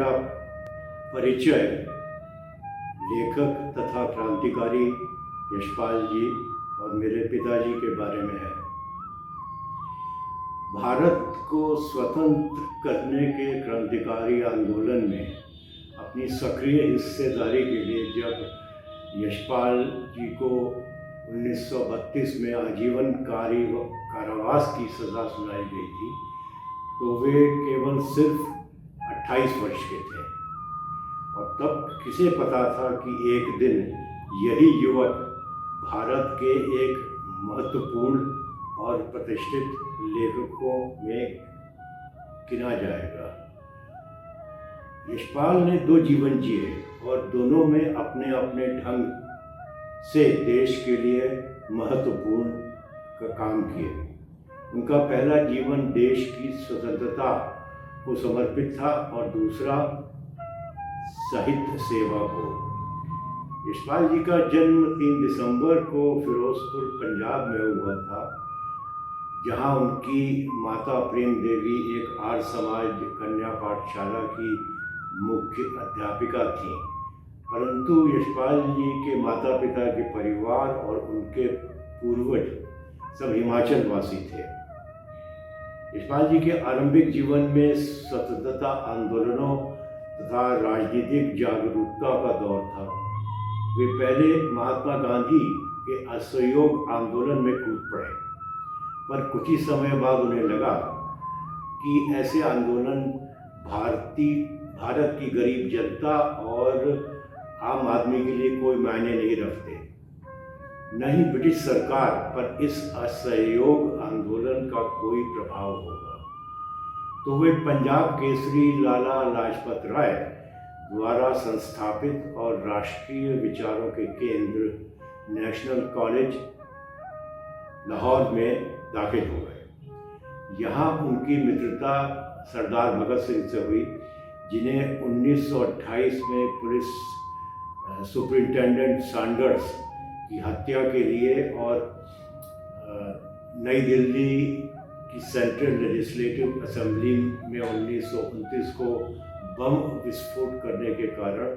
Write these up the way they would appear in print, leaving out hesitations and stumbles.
मेरा परिचय लेखक तथा क्रांतिकारी यशपाल जी और मेरे पिताजी के बारे में है। भारत को स्वतंत्र करने के क्रांतिकारी आंदोलन में अपनी सक्रिय हिस्सेदारी के लिए जब यशपाल जी को 1932 में आजीवन कारावास की सज़ा सुनाई गई थी, तो वे केवल सिर्फ 28 वर्ष के थे। और तब किसे पता था कि एक दिन यही युवक भारत के एक महत्वपूर्ण और प्रतिष्ठित लेखकों में गिना जाएगा। यशपाल ने 2 जीवन जिए और दोनों में अपने अपने ढंग से देश के लिए महत्वपूर्ण काम किए। उनका पहला जीवन देश की स्वतंत्रता को समर्पित था और दूसरा साहित्य सेवा को। यशपाल जी का जन्म 3 दिसंबर को फिरोजपुर पंजाब में हुआ था, जहां उनकी माता प्रेम देवी एक आर्य समाज कन्या पाठशाला की मुख्य अध्यापिका थीं। परंतु यशपाल जी के माता पिता के परिवार और उनके पूर्वज सब हिमाचल वासी थे। यशपाल जी के आरंभिक जीवन में स्वतंत्रता आंदोलनों तथा राजनीतिक जागरूकता का दौर था। वे पहले महात्मा गांधी के असहयोग आंदोलन में कूद पड़े, पर कुछ ही समय बाद उन्हें लगा कि ऐसे आंदोलन भारत की गरीब जनता और आम आदमी के लिए कोई मायने नहीं रखते, न ही ब्रिटिश सरकार पर इस असहयोग आंदोलन का कोई प्रभाव होगा। तो वे पंजाब केसरी लाला लाजपत राय द्वारा संस्थापित और राष्ट्रीय विचारों के केंद्र नेशनल कॉलेज लाहौर में दाखिल हो गए। यहाँ उनकी मित्रता सरदार भगत सिंह से हुई, जिन्हें 1928 में पुलिस सुपरिटेंडेंट सैंडर्स की हत्या के लिए और नई दिल्ली की सेंट्रल लेजिस्लेटिव असेंबली में 1929 को बम विस्फोट करने के कारण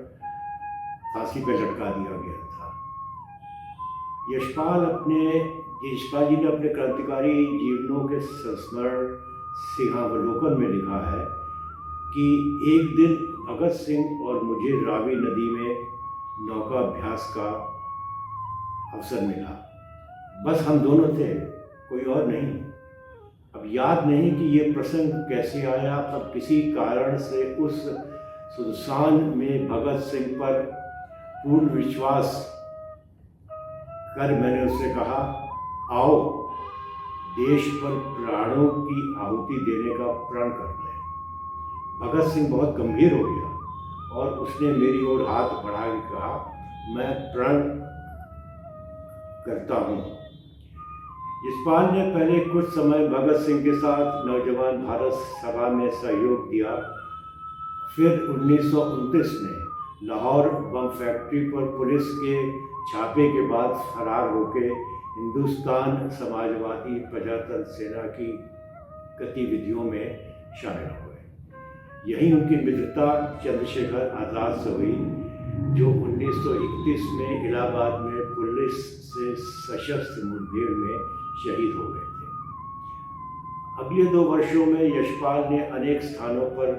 फांसी पर लटका दिया गया था। यशपाल जी ने अपने क्रांतिकारी जीवनों के संस्मरण सिंहावलोकन में लिखा है कि एक दिन भगत सिंह और मुझे रावी नदी में नौका अभ्यास का अवसर मिला। बस हम दोनों थे, कोई और नहीं। अब याद नहीं कि ये प्रसंग कैसे आया, तब किसी कारण से उस सुनसान में भगत सिंह पर पूर्ण विश्वास कर मैंने उससे कहा, आओ देश पर प्राणों की आहुति देने का प्रण कर लें। भगत सिंह बहुत गंभीर हो गया और उसने मेरी ओर हाथ बढ़ा के कहा, मैं प्रण करता हूँ। यशपाल ने पहले कुछ समय भगत सिंह के साथ नौजवान भारत सभा में सहयोग दिया। फिर 1929 में लाहौर बम फैक्ट्री पर पुलिस के छापे के बाद फरार होकर हिंदुस्तान समाजवादी प्रजातंत्र सेना की गतिविधियों में शामिल हुए। यहीं उनकी मित्रता चंद्रशेखर आज़ाद से हुई, जो 1931 में इलाहाबाद में पुलिस से सशस्त्र मुठभेड़ में शहीद हो गए थे। अगले 2 वर्षों में यशपाल ने अनेक स्थानों पर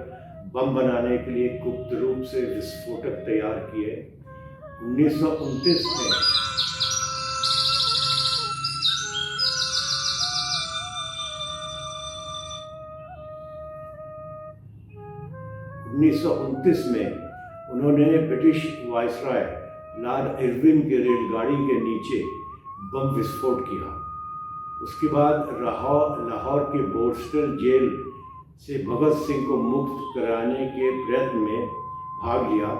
बम बनाने के लिए गुप्त रूप से विस्फोटक तैयार किए। 1929 में उन्होंने ब्रिटिश वायसराय लॉर्ड इरविन के रेलगाड़ी के नीचे बम विस्फोट किया। उसके बाद लाहौर के बोर्स्टल जेल से भगत सिंह को मुक्त कराने के प्रयत्न में भाग लिया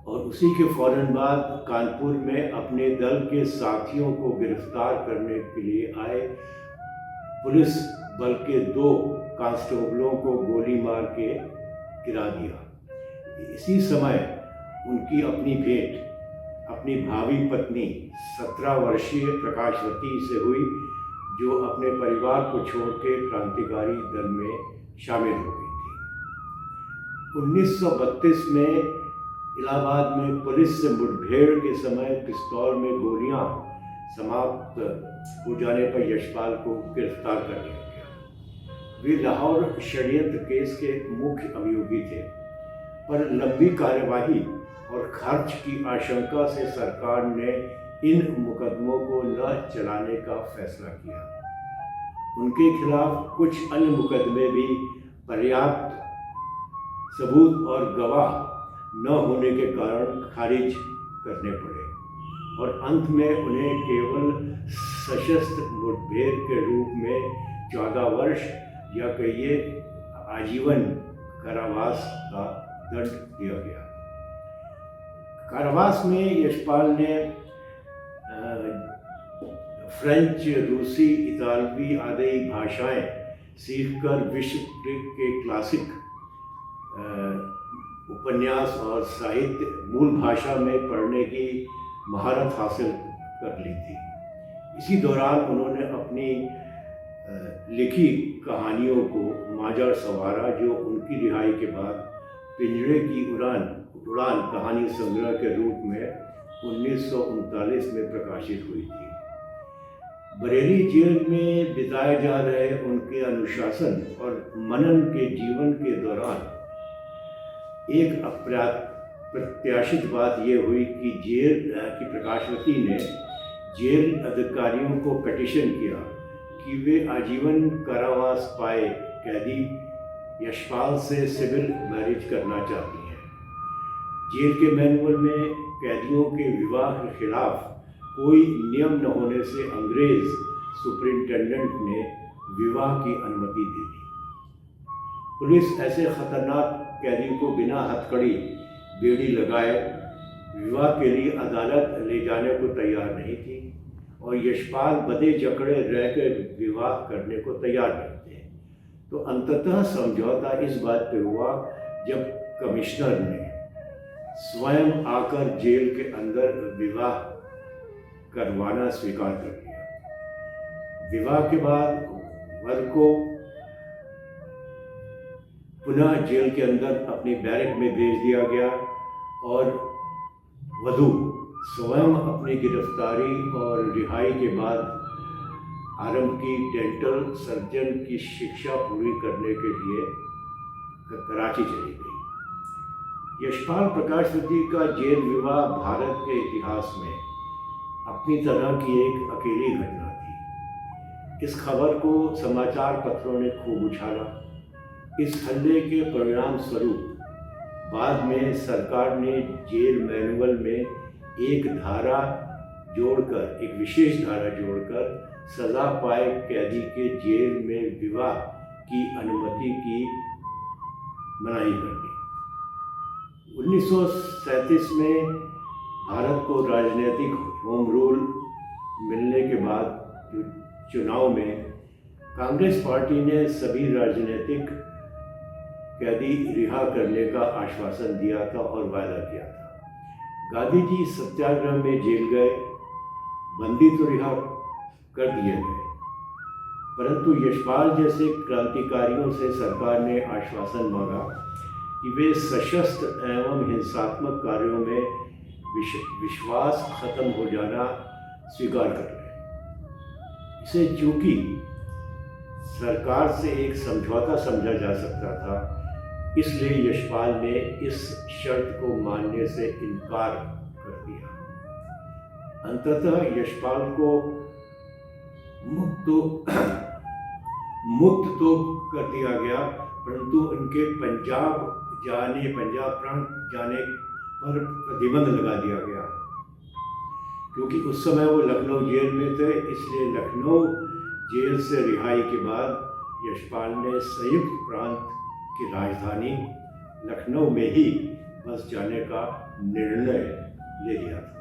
और उसी के फौरन बाद कानपुर में अपने दल के साथियों को गिरफ्तार करने के लिए आए पुलिस बल के 2 कांस्टेबलों को गोली मार के गिरा दिया। इसी समय उनकी अपनी भेंट अपनी भावी पत्नी 17 वर्षीय प्रकाशवती से हुई, जो अपने परिवार को छोड़ के क्रांतिकारी दल में शामिल हो गई थी। 1932 में इलाहाबाद में पुलिस से मुठभेड़ के समय पिस्तौल में गोलियां समाप्त हो जाने पर यशपाल को गिरफ्तार कर लिया गया। वे लाहौर षड्यंत्र केस के मुख्य अभियोगी थे, पर लंबी कार्यवाही और खर्च की आशंका से सरकार ने इन मुकदमों को न चलाने का फैसला किया। उनके खिलाफ कुछ अन्य मुकदमे भी पर्याप्त सबूत और गवाह न होने के कारण खारिज करने पड़े और अंत में उन्हें केवल सशस्त्र मुठभेड़ के रूप में 14 वर्ष या कहिए आजीवन कारावास का दंड दिया गया। कारावास में यशपाल ने फ्रेंच, रूसी, इतालवी आदि भाषाएं सीखकर विश्व के क्लासिक उपन्यास और साहित्य मूल भाषा में पढ़ने की महारत हासिल कर ली थी। इसी दौरान उन्होंने अपनी लिखी कहानियों को माजा संवारा, जो उनकी रिहाई के बाद पिंजरे की उड़ान कहानी संग्रह के रूप में 1939 में प्रकाशित हुई थी। बरेली जेल में बिताए जा रहे उनके अनुशासन और मनन के जीवन के दौरान एक अप्रत्याशित बात यह हुई कि जेल की प्रकाशवती ने जेल अधिकारियों को पिटीशन किया कि वे आजीवन कारावास पाए कैदी यशपाल से सिविल मैरिज करना चाहती हैं। जेल के मैनुअल में कैदियों के विवाह के खिलाफ कोई नियम न होने से अंग्रेज सुपरिंटेंडेंट ने विवाह की अनुमति दे दी। पुलिस ऐसे खतरनाक कैदी को बिना हथकड़ी बेड़ी लगाए विवाह के लिए अदालत ले जाने को तैयार नहीं थी और यशपाल बदे जकड़े रहकर विवाह करने को तैयार नहीं थे। तो अंततः समझौता इस बात पे हुआ जब कमिश्नर ने स्वयं आकर जेल के अंदर विवाह करवाना स्वीकार कर लिया। विवाह के बाद वर को पुनः जेल के अंदर अपनी बैरक में भेज दिया गया और वधू स्वयं अपनी गिरफ्तारी और रिहाई के बाद आरंभ की डेंटल सर्जन की शिक्षा पूरी करने के लिए कराची चली गई। यशपाल प्रकाशवती का जेल विवाह भारत के इतिहास में अपनी तरह की एक अकेली घटना थी। इस खबर को समाचार पत्रों ने खूब उछाला। इस हल्ले के परिणाम स्वरूप बाद में सरकार ने जेल मैनुअल में एक धारा जोड़कर, एक विशेष धारा जोड़कर सजा पाए कैदी के जेल में विवाह की अनुमति की मनाही कर दी। 1937 में भारत को राजनीतिक होम रूल मिलने के बाद चुनाव में कांग्रेस पार्टी ने सभी राजनीतिक कैदी रिहा करने का आश्वासन दिया था और वायदा किया था। गांधी जी सत्याग्रह में जेल गए, बंदी तो रिहा कर दिए गए, परंतु यशपाल जैसे क्रांतिकारियों से सरकार ने आश्वासन मांगा कि वे सशस्त्र एवं हिंसात्मक कार्यों में विश्वास खत्म हो जाना स्वीकार कर लें। इसे चूंकि सरकार से एक समझौता समझा जा सकता था, इसलिए यशपाल ने इस शर्त को मानने से इनकार कर दिया। अंततः यशपाल को मुक्त तो कर दिया गया, परंतु उनके पंजाब प्रांत जाने पर प्रतिबंध लगा दिया गया। क्योंकि उस समय वो लखनऊ जेल में थे, इसलिए लखनऊ जेल से रिहाई के बाद यशपाल ने संयुक्त प्रांत की राजधानी लखनऊ में ही बस जाने का निर्णय ले लिया था।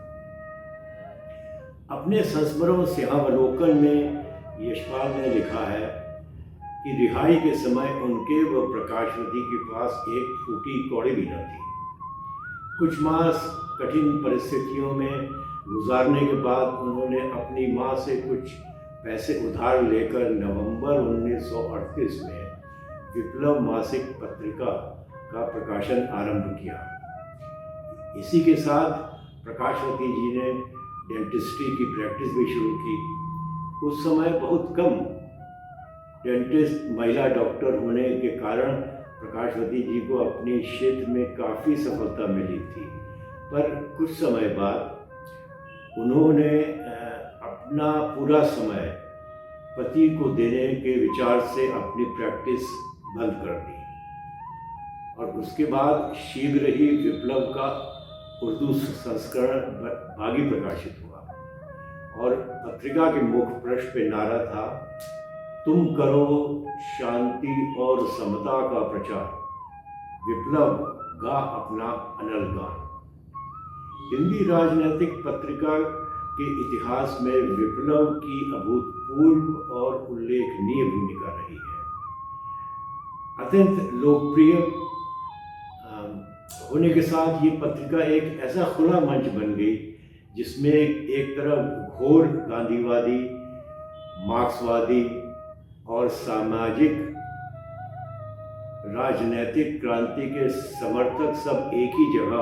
अपने संस्मरण सिंहावलोकन में यशपाल ने लिखा है कि रिहाई के समय उनके व प्रकाशवती के पास एक फूटी कौड़ी भी न थी। कुछ मास कठिन परिस्थितियों में गुजारने के बाद उन्होंने अपनी माँ से कुछ पैसे उधार लेकर नवंबर 1938 में विप्लव मासिक पत्रिका का प्रकाशन आरंभ किया। इसी के साथ प्रकाशवती जी ने डेंटिस्ट्री की प्रैक्टिस भी शुरू की। उस समय बहुत कम डेंटिस्ट महिला डॉक्टर होने के कारण प्रकाशवती जी को अपने क्षेत्र में काफ़ी सफलता मिली थी, पर कुछ समय बाद उन्होंने अपना पूरा समय पति को देने के विचार से अपनी प्रैक्टिस बंद कर दी और उसके बाद शीघ्र ही विप्लव का उर्दू संस्करण भागी प्रकाशित हुआ और पत्रिका के मुख्य पृष्ठ पे नारा था, तुम करो शांति और समता का प्रचार, विप्लव गा अपना अनल गान। हिंदी राजनीतिक पत्रिका के इतिहास में विप्लव की अभूतपूर्व और उल्लेखनीय भूमिका रही है। अत्यंत लोकप्रिय होने के साथ ये पत्रिका एक ऐसा खुला मंच बन गई जिसमें एक तरफ घोर गांधीवादी, मार्क्सवादी और सामाजिक राजनीतिक क्रांति के समर्थक सब एक ही जगह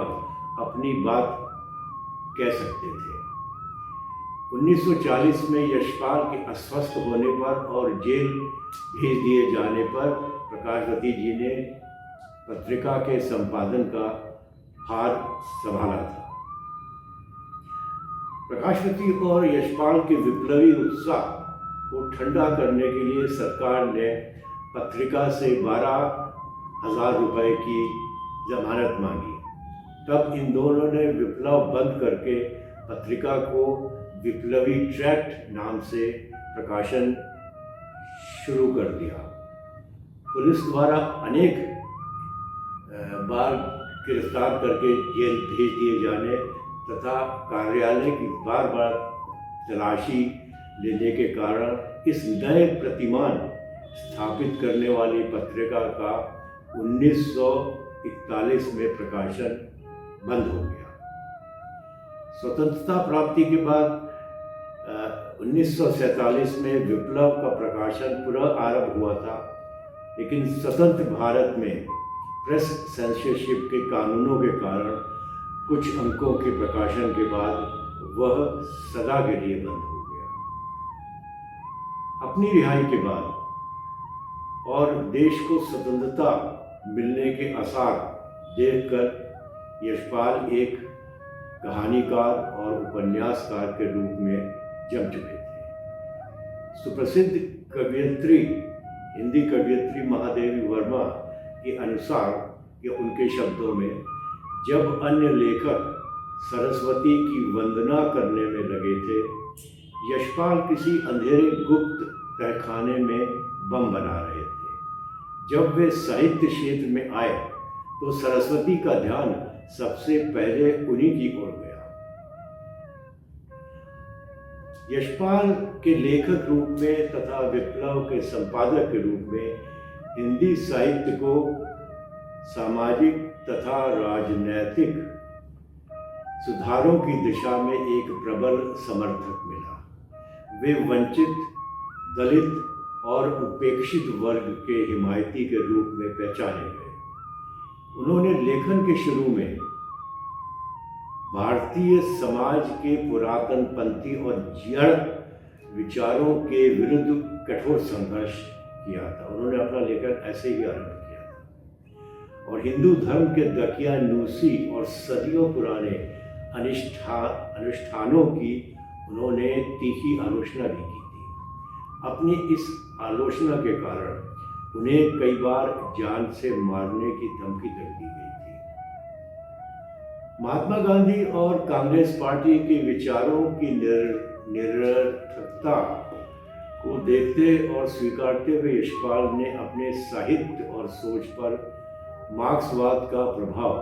अपनी बात कह सकते थे। 1940 में यशपाल के अस्वस्थ होने पर और जेल भेज दिए जाने पर प्रकाशवती जी ने पत्रिका के संपादन का भार संभाला था। प्रकाशवती और यशपाल के विप्लवी उत्साह को ठंडा करने के लिए सरकार ने पत्रिका से 12,000 रुपए की जमानत मांगी। तब इन दोनों ने विप्लव बंद करके पत्रिका को विप्लवी ट्रैक्ट नाम से प्रकाशन शुरू कर दिया। पुलिस द्वारा अनेक बार गिरफ्तार करके जेल भेज दिए जाने तथा कार्यालय की बार बार तलाशी लेने के कारण इस नए प्रतिमान स्थापित करने वाली पत्रिका का 1941 में प्रकाशन बंद हो गया। स्वतंत्रता प्राप्ति के बाद 1947 में विप्लव का प्रकाशन पुनः आरंभ हुआ था, लेकिन स्वतंत्र भारत में प्रेस सेंसरशिप के कानूनों के कारण कुछ अंकों के प्रकाशन के बाद वह सदा के लिए बंद हो गया। अपनी रिहाई के बाद और देश को स्वतंत्रता मिलने के आसार देखकर यशपाल एक कहानीकार और उपन्यासकार के रूप में जम चुके थे। सुप्रसिद्ध कवयित्री, हिंदी कवयित्री महादेवी वर्मा के अनुसार कि उनके शब्दों में, जब अन्य लेखक सरस्वती की वंदना करने में लगे थे, यशपाल किसी अंधेरे गुप्त तहखाने में बम बना रहे थे। जब वे साहित्य क्षेत्र में आए तो सरस्वती का ध्यान सबसे पहले उन्हीं की ओर गया। यशपाल के लेखक रूप में तथा विप्लव के संपादक के रूप में हिंदी साहित्य को सामाजिक तथा राजनैतिक सुधारों की दिशा में एक प्रबल समर्थक मिला। वे वंचित, दलित और उपेक्षित वर्ग के हिमायती के रूप में पहचाने गए। उन्होंने लेखन के शुरू में भारतीय समाज के पुरातनपंथी और जड़ विचारों के विरुद्ध कठोर संघर्ष किया था। उन्होंने अपना लेखन ऐसे ही आरंभ किया था और हिंदू धर्म के दकियानूसी और सदियों पुराने अनुष्ठानों की उन्होंने तीखी आलोचना भी की थी। अपनी इस आलोचना के कारण उन्हें कई बार जान से मारने की धमकी तक दी गई थी। महात्मा गांधी और कांग्रेस पार्टी के विचारों की निरर्थकता को देखते और स्वीकारते हुए यशपाल ने अपने साहित्य और सोच पर मार्क्सवाद का प्रभाव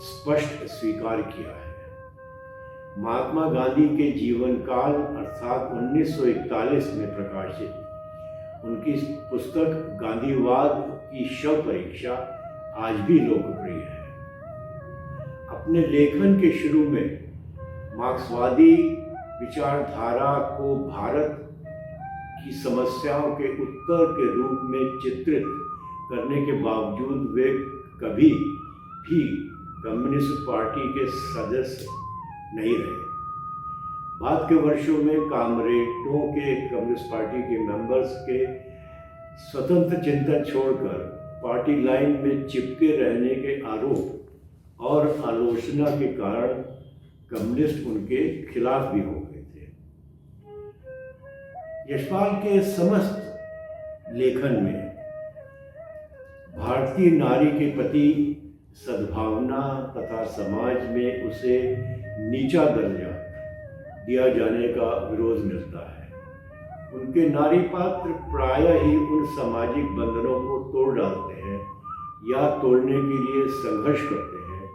स्पष्ट स्वीकार किया है। महात्मा गांधी के जीवन काल अर्थात 1941 में प्रकाशित उनकी पुस्तक गांधीवाद की शव परीक्षा आज भी लोकप्रिय है। अपने लेखन के शुरू में मार्क्सवादी विचारधारा को भारत की समस्याओं के उत्तर के रूप में चित्रित करने के बावजूद वे कभी भी कम्युनिस्ट पार्टी के सदस्य नहीं रहे। बाद के वर्षों में कॉमरेडों के कम्युनिस्ट पार्टी के मेंबर्स के स्वतंत्र चिंतन छोड़कर पार्टी लाइन में चिपके रहने के आरोप और आलोचना के कारण कम्युनिस्ट उनके खिलाफ भी हो गए थे। यशपाल के समस्त लेखन में भारतीय नारी के प्रति सद्भावना तथा समाज में उसे नीचा दर्जा दिया जाने का विरोध मिलता है। उनके नारी पात्र प्रायः ही उन सामाजिक बंधनों को तोड़ डालते हैं या तोड़ने के लिए संघर्ष करते हैं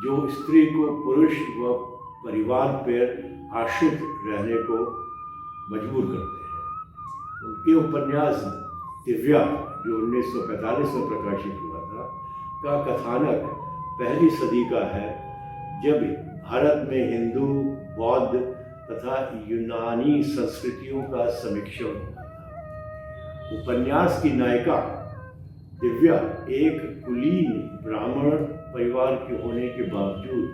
जो स्त्री को पुरुष व परिवार पर आश्रित रहने को मजबूर करते हैं। उनके उपन्यास दिव्या, जो 1945 में प्रकाशित हुआ था, का कथानक पहली सदी का है, जब भारत में हिंदू, बौद्ध तथा यूनानी संस्कृतियों का समीक्षण हुआ था। उपन्यास की नायिका दिव्या एक कुलीन ब्राह्मण परिवार के होने के बावजूद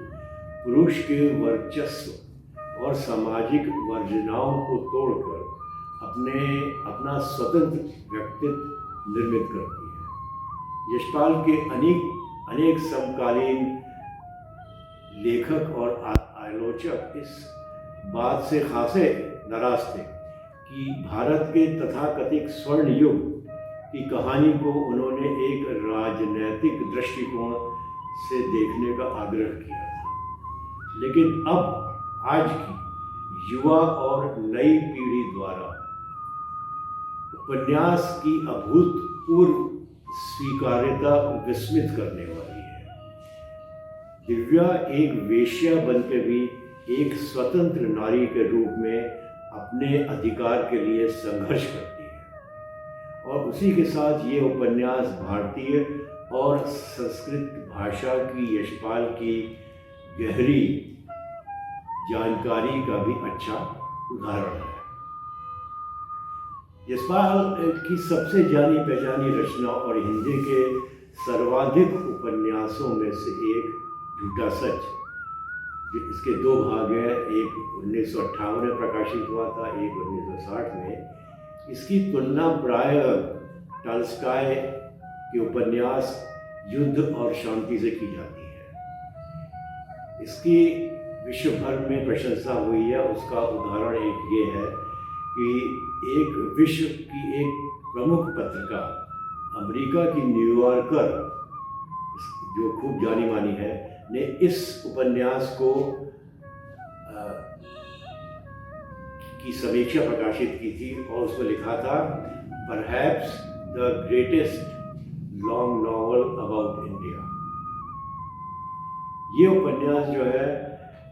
पुरुष के वर्चस्व और सामाजिक वर्जनाओं को तोड़कर अपना स्वतंत्र व्यक्तित्व निर्मित करती है। यशपाल के अनेक समकालीन लेखक और आलोचक इस बात से खासे नाराज थे कि भारत के तथाकथित स्वर्ण युग की कहानी को उन्होंने एक राजनैतिक दृष्टिकोण से देखने का आग्रह किया था। लेकिन अब आज की युवा और नई पीढ़ी द्वारा उपन्यास की अभूतपूर्व स्वीकार्यता विस्मित करने वाली है। दिव्या एक वेश्या बनकर भी एक स्वतंत्र नारी के रूप में अपने अधिकार के लिए संघर्ष करती है और उसी के साथ ये उपन्यास भारतीय और संस्कृत भाषा की यशपाल की गहरी जानकारी का भी अच्छा उदाहरण है। यशपाल की सबसे जानी पहचानी रचना और हिंदी के सर्वाधिक उपन्यासों में से एक झूठा सच, इसके दो भाग हैं, एक 1958 में प्रकाशित हुआ था, एक 1960 में। इसकी तुलना प्रायः टॉल्स्टॉय के उपन्यास युद्ध और शांति से की जाती है। इसकी विश्व भर में प्रशंसा हुई है। उसका उदाहरण एक ये है कि एक विश्व की एक प्रमुख पत्रिका अमेरिका की न्यूयॉर्कर, जो खूब जानी मानी है, ने इस उपन्यास को की समीक्षा प्रकाशित की थी और उसमें लिखा था, perhaps the greatest long novel about India. ये उपन्यास जो है,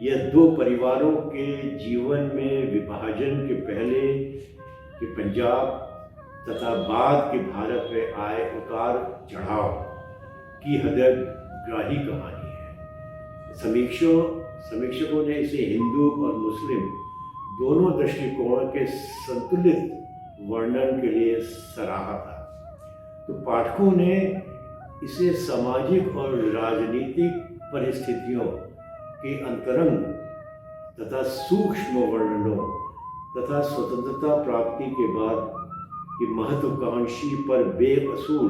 यह दो परिवारों के जीवन में विभाजन के पहले के पंजाब तथा बाद के भारत में आए उतार चढ़ाव की हृदयग्राही कहानी है। समीक्षकों ने इसे हिंदू और मुस्लिम दोनों दृष्टिकोण के संतुलित वर्णन के लिए सराहा था। तो पाठकों ने इसे सामाजिक और राजनीतिक परिस्थितियों के अंतरंग तथा सूक्ष्म वर्णनों तथा स्वतंत्रता प्राप्ति के बाद की महत्वाकांक्षी पर बेअसूल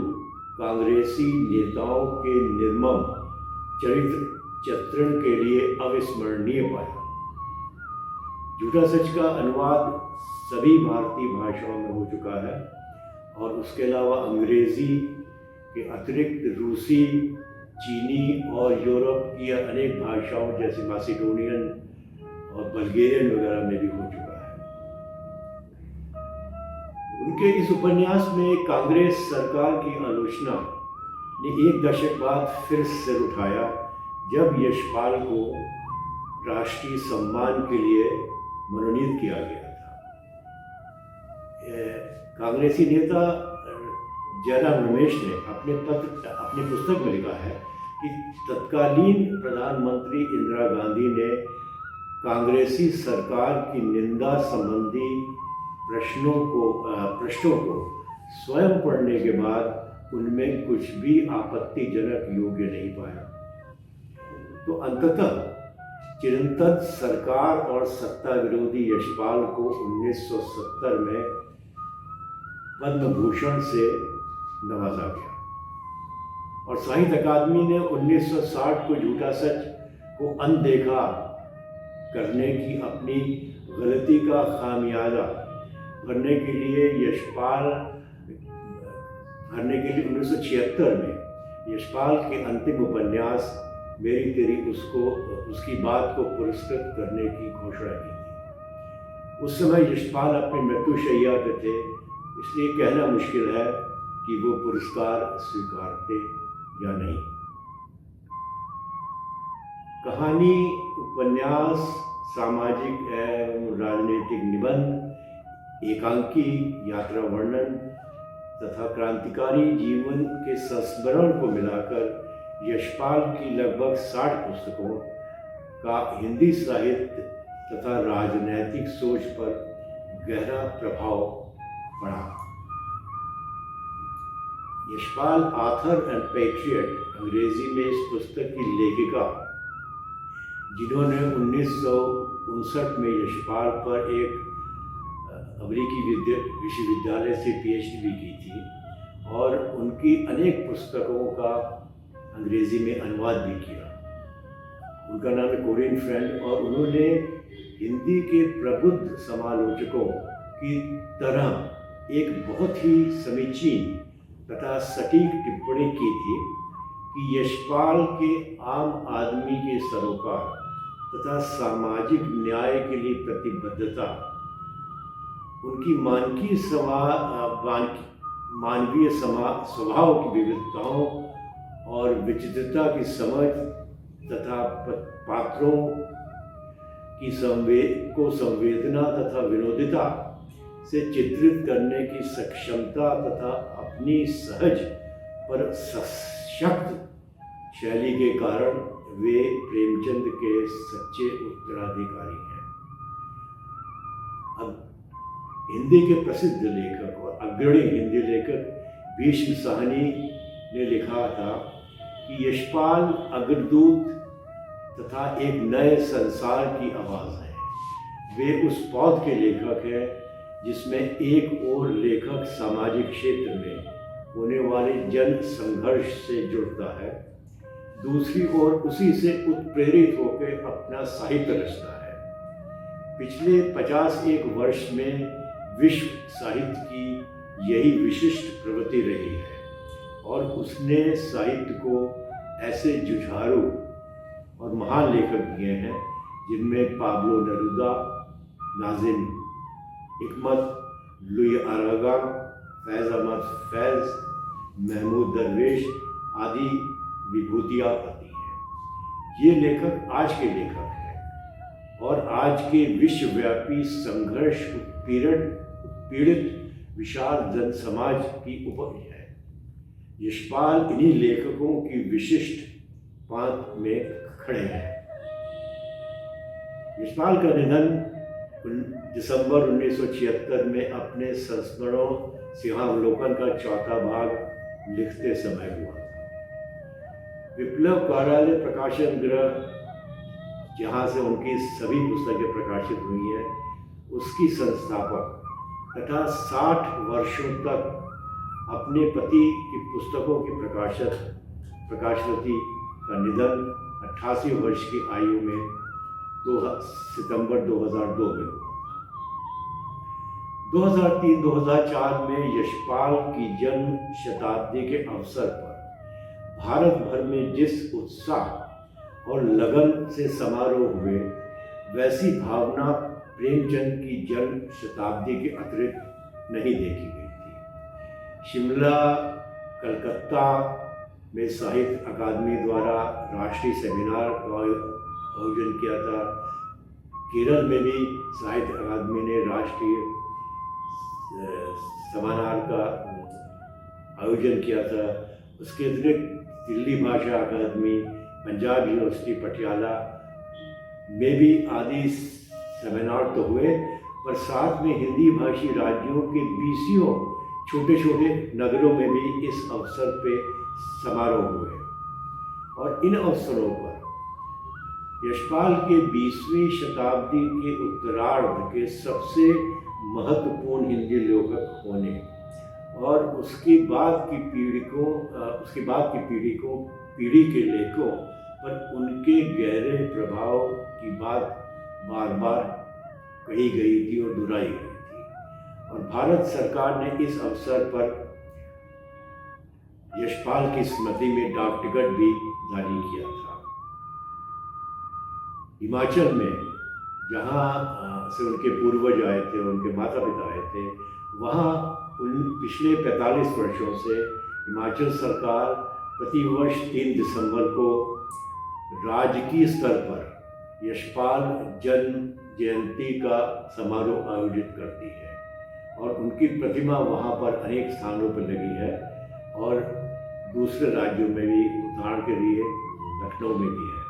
कांग्रेसी नेताओं के निर्मम चरित्र चित्रण के लिए अविस्मरणीय पाया। झूठा सच का अनुवाद सभी भारतीय भाषाओं में हो चुका है और उसके अलावा अंग्रेजी के अतिरिक्त रूसी, चीनी और यूरोप की अनेक भाषाओं जैसे मैसिडोनियन और बल्गेरियन वगैरह में भी हो चुका है। उनके इस उपन्यास में कांग्रेस सरकार की आलोचना ने एक दशक बाद फिर सिर उठाया, जब यशपाल को राष्ट्रीय सम्मान के लिए मनोनीत किया गया था। कांग्रेसी नेता जयराम रमेश ने अपनी पुस्तक में लिखा है कि तत्कालीन प्रधानमंत्री इंदिरा गांधी ने कांग्रेसी सरकार की निंदा संबंधी पृष्ठों को स्वयं पढ़ने के बाद उनमें कुछ भी आपत्तिजनक योग्य नहीं पाया। तो अंततः चिरंतन सरकार और सत्ता विरोधी यशपाल को 1970 में पद्म भूषण से नवाजा गया और साहित्य अकादमी ने 1960 को झूठा सच को अनदेखा करने की अपनी गलती का खामियाजा भरने के लिए 1976 में यशपाल के अंतिम उपन्यास मेरी तेरी उसकी बात को पुरस्कृत करने की घोषणा की थी। उस समय यशपाल अपनी मृत्युशैया पे थे, इसलिए कहना मुश्किल है कि वो पुरस्कार स्वीकारते या नहीं। कहानी, उपन्यास, सामाजिक एवं राजनीतिक निबंध, एकांकी यात्रा वर्णन तथा क्रांतिकारी जीवन के संस्मरण को मिलाकर यशपाल की लगभग 60 पुस्तकों का हिंदी साहित्य तथा राजनैतिक सोच पर गहरा प्रभाव पड़ा। यशपाल ऑथर एंड पैट्रियट, अंग्रेजी में इस पुस्तक की लेखिका, जिन्होंने 1959 में यशपाल पर एक अमेरिकी विश्वविद्यालय से PhD भी की थी और उनकी अनेक पुस्तकों का अंग्रेजी में अनुवाद भी किया। उनका नाम है कोरिन फ्रेंड और उन्होंने हिंदी के प्रबुद्ध समालोचकों की तरह एक बहुत ही समीचीन तथा सटीक टिप्पणी की थी कि यशपाल के आम आदमी के सरोकार तथा सामाजिक न्याय के लिए प्रतिबद्धता, उनकी मानवीय स्वभाव की विविधताओं और विचित्रता की समझ तथा पात्रों की संवेदना तथा विनोदिता से चित्रित करने की सक्षमता तथा अपनी सहज पर सशक्त शैली के कारण वे प्रेमचंद के सच्चे उत्तराधिकारी हैं। अब हिंदी के प्रसिद्ध लेखक और अग्रणी हिंदी लेखक भीष्म साहनी ने लिखा था कि यशपाल अग्रदूत तथा एक नए संसार की आवाज़ है। वे उस पौध के लेखक हैं जिसमें एक और लेखक सामाजिक क्षेत्र में होने वाले जन संघर्ष से जुड़ता है, दूसरी ओर उसी से उत्प्रेरित होकर अपना साहित्य रचता है। पिछले 51 वर्ष में विश्व साहित्य की यही विशिष्ट प्रवृत्ति रही है और उसने साहित्य को ऐसे जुझारू और महान लेखक दिए हैं जिनमें पाब्लो नेरुदा, नाज़िम हिकमत, लुई अरागा, फैज़ अहमद फैज़, महमूद दरवेश आदि विभूतियाँ आती हैं। ये लेखक आज के लेखक हैं और आज के विश्वव्यापी संघर्ष उत्पीड़ित विशाल जन समाज की उपज है। यशपाल इन्हीं लेखकों की विशिष्ट पांत में खड़े हैं। यशपाल का निधन दिसंबर 1976 में अपने संस्मरणों सिंहावलोकन का चौथा भाग लिखते समय हुआ था। विप्लव कार्यालय प्रकाशन गृह, जहाँ से उनकी सभी पुस्तकें प्रकाशित हुई हैं, उसकी संस्थापक तथा 60 वर्षों तक अपने पति की पुस्तकों की प्रकाशवती का निधन 88 वर्ष की आयु में 2 सितंबर 2002 में हुआ। 2003-2004 में यशपाल की जन्म शताब्दी के अवसर पर भारत भर में जिस उत्साह और लगन से समारोह हुए, वैसी भावना प्रेमचंद की जन्म शताब्दी के अतिरिक्त नहीं देखी गई थी। शिमला, कलकत्ता में साहित्य अकादमी द्वारा राष्ट्रीय सेमिनार का आयोजन किया था। केरल में भी साहित्य अकादमी ने राष्ट्रीय सेमिनार का आयोजन किया था। उसके अतिरिक्त दिल्ली भाषा अकादमी, पंजाब यूनिवर्सिटी पटियाला में भी आदि सेमिनार तो हुए, पर साथ में हिंदी भाषी राज्यों के 20 छोटे छोटे नगरों में भी इस अवसर पे समारोह हुए और इन अवसरों पर यशपाल के 20वीं शताब्दी के उत्तरार्ध के सबसे महत्वपूर्ण हिंदी लेखक होने और उसके बाद की पीढ़ी के लेखकों पर उनके गहरे प्रभाव की बात बार बार कही गई थी और दोहराई गई थी। और भारत सरकार ने इस अवसर पर यशपाल की स्मृति में डाक टिकट भी जारी किया था। हिमाचल में जहाँ से उनके पूर्वज आए थे, उनके माता पिता आए थे, वहाँ पिछले 45 वर्षों से हिमाचल सरकार प्रतिवर्ष 3 दिसंबर को राजकीय स्तर पर यशपाल जन्म जयंती का समारोह आयोजित करती है और उनकी प्रतिमा वहाँ पर अनेक स्थानों पर लगी है और दूसरे राज्यों में भी, उदाहरण के लिए लखनऊ में भी है।